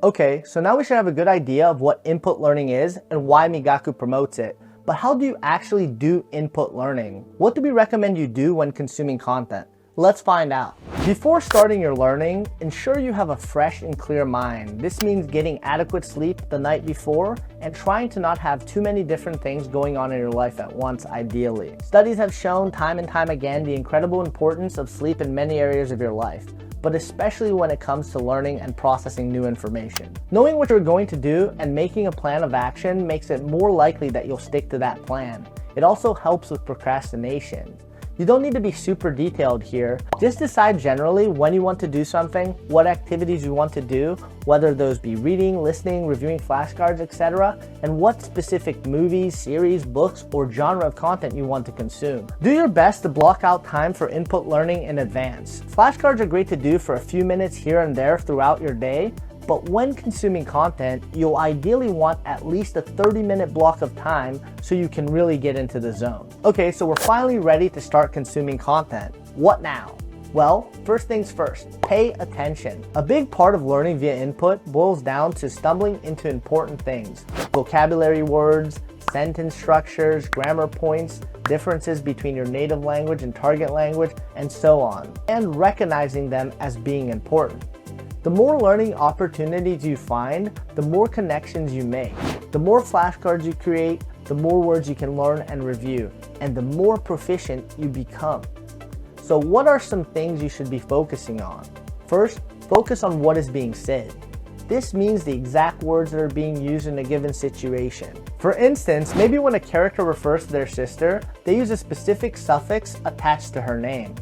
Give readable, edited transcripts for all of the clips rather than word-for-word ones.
Okay, so now we should have a good idea of what input learning is and why Migaku promotes it. But how do you actually do input learning? What do we recommend you do when consuming content? Let's find out. Before starting your learning, ensure you have a fresh and clear mind. This means getting adequate sleep the night before and trying to not have too many different things going on in your life at once, ideally. Studies have shown time and time again the incredible importance of sleep in many areas of your life, but especially when it comes to learning and processing new information. Knowing what you're going to do and making a plan of action makes it more likely that you'll stick to that plan. It also helps with procrastination. You don't need to be super detailed here. Just decide generally when you want to do something, what activities you want to do, whether those be reading, listening, reviewing flashcards, etc., and what specific movies, series, books, or genre of content you want to consume. Do your best to block out time for input learning in advance. Flashcards are great to do for a few minutes here and there throughout your day, but when consuming content, you'll ideally want at least a 30-minute block of time so you can really get into the zone. Okay, so we're finally ready to start consuming content. What now? Well, first things first, pay attention. A big part of learning via input boils down to stumbling into important things. Vocabulary words, sentence structures, grammar points, differences between your native language and target language, and so on, and recognizing them as being important. The more learning opportunities you find, the more connections you make. The more flashcards you create, the more words you can learn and review, and the more proficient you become. So what are some things you should be focusing on? First, focus on what is being said. This means the exact words that are being used in a given situation. For instance, maybe when a character refers to their sister, they use a specific suffix attached to her name.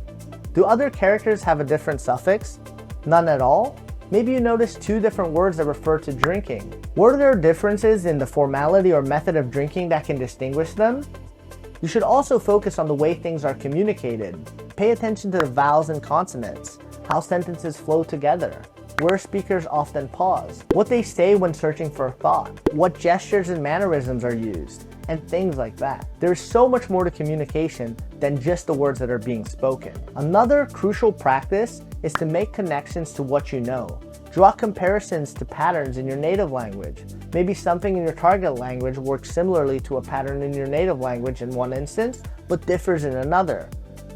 Do other characters have a different suffix? None at all? Maybe you notice two different words that refer to drinking. Were there differences in the formality or method of drinking that can distinguish them? You should also focus on the way things are communicated. Pay attention to the vowels and consonants, how sentences flow together, where speakers often pause, what they say when searching for a thought, what gestures and mannerisms are used, and things like that. There's so much more to communication than just the words that are being spoken. Another crucial practice is to make connections to what you know. Draw comparisons to patterns in your native language. Maybe something in your target language works similarly to a pattern in your native language in one instance, but differs in another.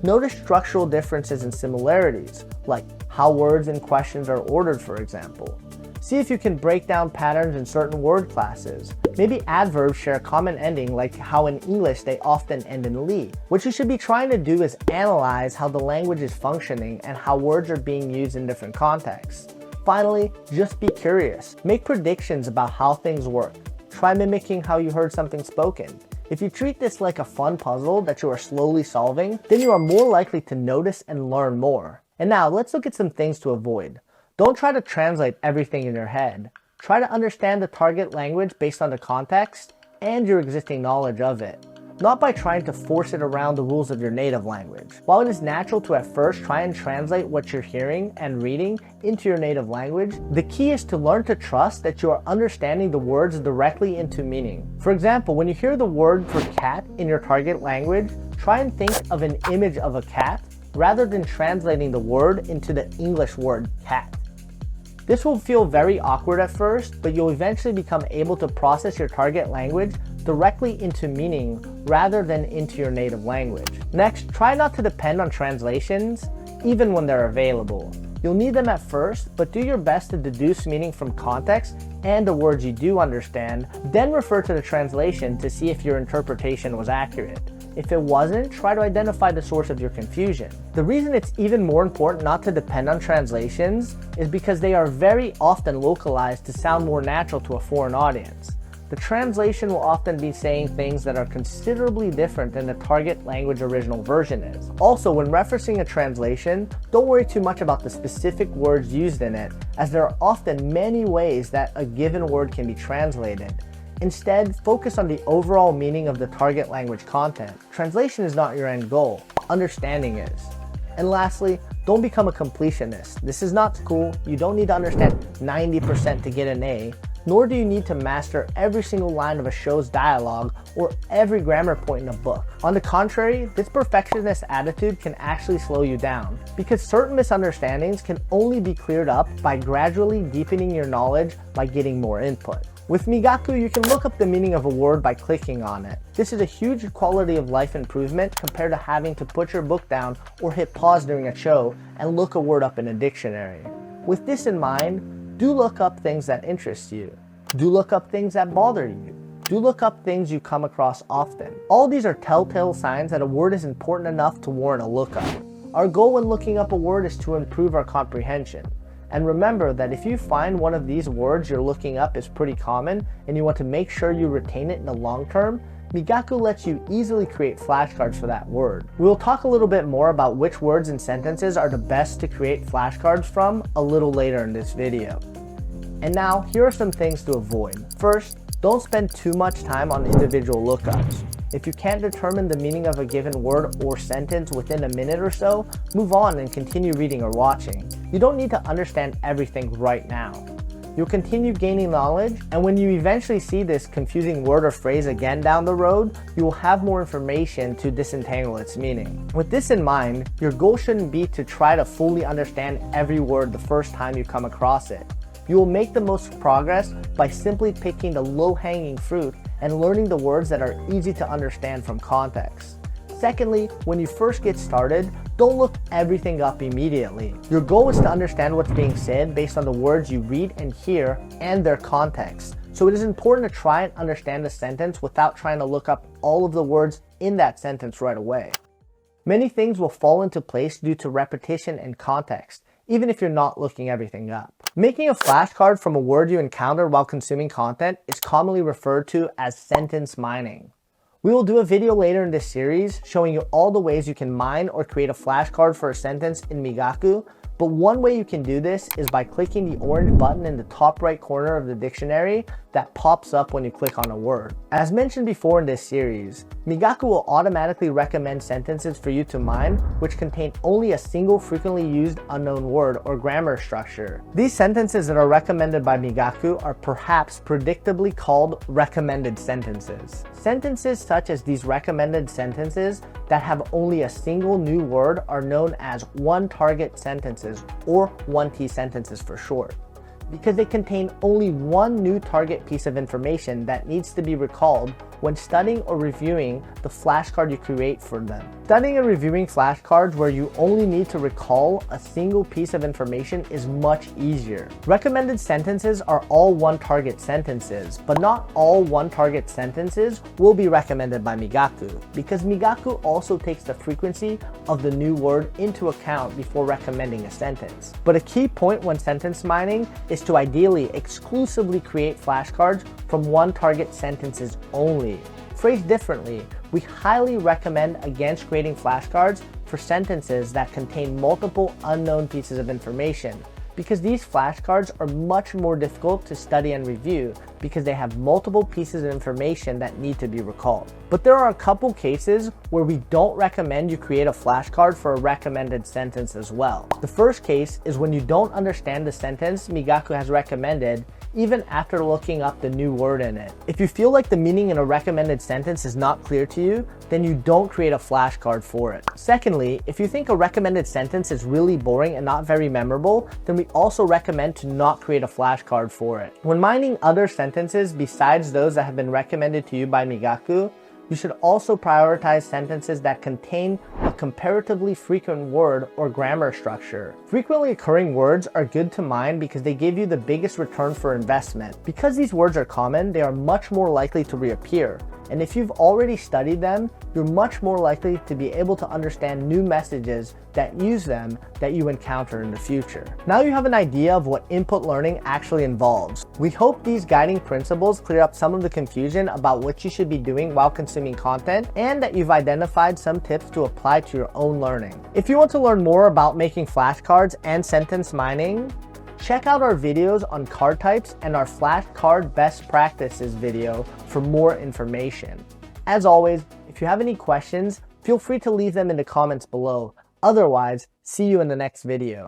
Notice structural differences and similarities, like how words and questions are ordered, for example. See if you can break down patterns in certain word classes. Maybe adverbs share a common ending, like how in English they often end in "ly." What you should be trying to do is analyze how the language is functioning and how words are being used in different contexts. Finally, just be curious. Make predictions about how things work. Try mimicking how you heard something spoken. If you treat this like a fun puzzle that you are slowly solving, then you are more likely to notice and learn more. And now let's look at some things to avoid. Don't try to translate everything in your head. Try to understand the target language based on the context and your existing knowledge of it, not by trying to force it around the rules of your native language. While it is natural to at first try and translate what you're hearing and reading into your native language, the key is to learn to trust that you are understanding the words directly into meaning. For example, when you hear the word for cat in your target language, try and think of an image of a cat rather than translating the word into the English word cat. This will feel very awkward at first, but you'll eventually become able to process your target language directly into meaning rather than into your native language. Next, try not to depend on translations, even when they're available. You'll need them at first, but do your best to deduce meaning from context and the words you do understand, then refer to the translation to see if your interpretation was accurate. If it wasn't, try to identify the source of your confusion. The reason it's even more important not to depend on translations is because they are very often localized to sound more natural to a foreign audience. The translation will often be saying things that are considerably different than the target language original version is. Also, when referencing a translation, don't worry too much about the specific words used in it, as there are often many ways that a given word can be translated. Instead, focus on the overall meaning of the target language content. Translation is not your end goal, understanding is. And lastly, don't become a completionist. This is not school. You don't need to understand 90% to get an A. nor do you need to master every single line of a show's dialogue or every grammar point in a book. On the contrary, this perfectionist attitude can actually slow you down, because certain misunderstandings can only be cleared up by gradually deepening your knowledge by getting more input. With Migaku, you can look up the meaning of a word by clicking on it. This is a huge quality of life improvement compared to having to put your book down or hit pause during a show and look a word up in a dictionary. With this in mind, do look up things that interest you. Do look up things that bother you. Do look up things you come across often. All these are telltale signs that a word is important enough to warrant a lookup. Our goal when looking up a word is to improve our comprehension. And remember that if you find one of these words you're looking up is pretty common and you want to make sure you retain it in the long term, Migaku lets you easily create flashcards for that word. We'll talk a little bit more about which words and sentences are the best to create flashcards from a little later in this video. And now, here are some things to avoid. First, don't spend too much time on individual lookups. If you can't determine the meaning of a given word or sentence within a minute or so, move on and continue reading or watching. You don't need to understand everything right now. You'll continue gaining knowledge, and when you eventually see this confusing word or phrase again down the road, you will have more information to disentangle its meaning. With this in mind, your goal shouldn't be to try to fully understand every word the first time you come across it. You will make the most progress by simply picking the low-hanging fruit and learning the words that are easy to understand from context. Secondly, when you first get started, don't look everything up immediately. Your goal is to understand what's being said based on the words you read and hear and their context. So it is important to try and understand the sentence without trying to look up all of the words in that sentence right away. Many things will fall into place due to repetition and context, even if you're not looking everything up. Making a flashcard from a word you encounter while consuming content is commonly referred to as sentence mining. We will do a video later in this series showing you all the ways you can mine or create a flashcard for a sentence in Migaku, but one way you can do this is by clicking the orange button in the top right corner of the dictionary that pops up when you click on a word. As mentioned before in this series, Migaku will automatically recommend sentences for you to mine which contain only a single frequently used unknown word or grammar structure. These sentences that are recommended by Migaku are perhaps predictably called recommended sentences. Sentences such as these recommended sentences that have only a single new word are known as one-target sentences, or 1T sentences for short, because they contain only one new target piece of information that needs to be recalled when studying or reviewing the flashcard you create for them. Studying and reviewing flashcards where you only need to recall a single piece of information is much easier. Recommended sentences are all one-target sentences, but not all one-target sentences will be recommended by Migaku, because Migaku also takes the frequency of the new word into account before recommending a sentence. But a key point when sentence mining is to ideally exclusively create flashcards from one-target sentences only. Phrased differently, we highly recommend against creating flashcards for sentences that contain multiple unknown pieces of information, because these flashcards are much more difficult to study and review because they have multiple pieces of information that need to be recalled. But there are a couple cases where we don't recommend you create a flashcard for a recommended sentence as well. The first case is when you don't understand the sentence Migaku has recommended even after looking up the new word in it. If you feel like the meaning in a recommended sentence is not clear to you, then you don't create a flashcard for it. Secondly, if you think a recommended sentence is really boring and not very memorable, then we also recommend to not create a flashcard for it. When mining other sentences besides those that have been recommended to you by Migaku, you should also prioritize sentences that contain a comparatively frequent word or grammar structure. Frequently occurring words are good to mine because they give you the biggest return for investment. Because these words are common, they are much more likely to reappear. And if you've already studied them, you're much more likely to be able to understand new messages that use them that you encounter in the future. Now you have an idea of what input learning actually involves. We hope these guiding principles clear up some of the confusion about what you should be doing while consuming content, and that you've identified some tips to apply to your own learning. If you want to learn more about making flashcards and sentence mining, check out our videos on card types and our flashcard best practices video for more information. As always, if you have any questions, feel free to leave them in the comments below. Otherwise, see you in the next video.